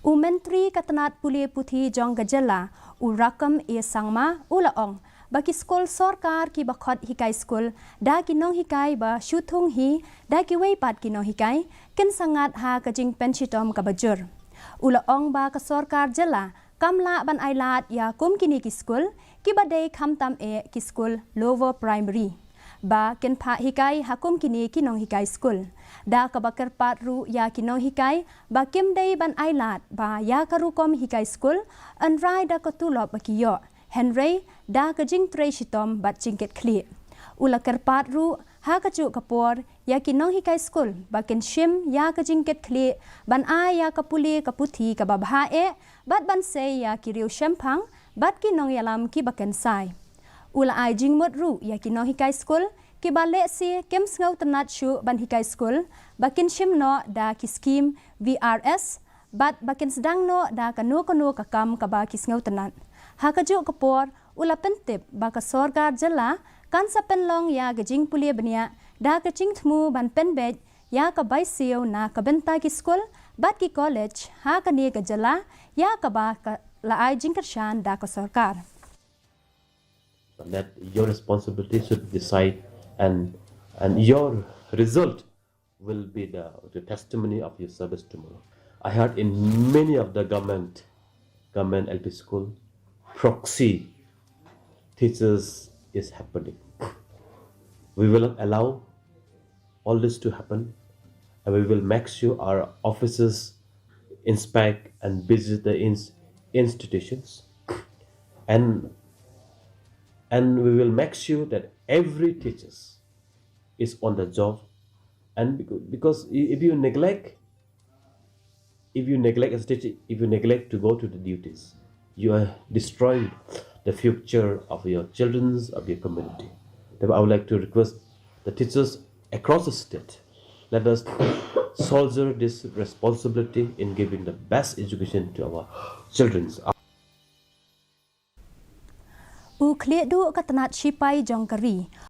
Menteri Katanat Pulia Putih Jong Gajala Rakam Sangma Ulaong bagi skul Sorkar ki bakhot hikai skul da ki Nonghikai ba Thung hi da ki weipat ki Nonghikai ken sangat ha kajing pensitom ka bajur. Ulaong ba ka Sorkar jala kamla ban ailat ya kum kini ki skul ki badai khamtam ki skul lower primary. Ba ken pha hikai hakum kini ki Nonghikai skul da ka bakar patru ya ki Nonghikai ba kim dei ban ailat ba ya karukom hikai skul an rai da ka tulop ba ki yo Henry da ka jing tre shitom bat jingket kli ula kerpat ru ha ka chu kapor ya ki Nonghikai skul ba ken shim ya ka jingket kli ban a ya ka puli ka puthi ka babha bat ban se ya ki riu shempang bat ki nong yalam ki baken sai ula ai jing mot ru ya ki Nonghikai skul ki bale si kem ngau tanat shu ban hikai skul ba ken shim no da ki scheme VRS bat baken sedang no da ka no ka kam ka ba ki ngau tanat Hakaju kapor ula pentip baka Sorkar jala kan sa penlong ya gajing pulia benia da kacing thmu ban penbet ya ka baisio na ka benta ki skul bat ki college ha ka ni ka jala ya ka ba ka laai jingkershan da ka Sorkar. That your responsibility should decide and your result will be the testimony of your service tomorrow. I heard in many of the government LP school proxy teachers is happening. We will allow all this to happen and we will make sure our officers inspect and visit the institutions and we will make sure that every teacher is on the job and because if you neglect as a teacher, if you neglect to go to the duties, you are destroying the future of your children, of your community. Therefore, I would like to request the teachers across the state, let us soldier this responsibility in giving the best education to our children. U kle du katanat shipai jongkari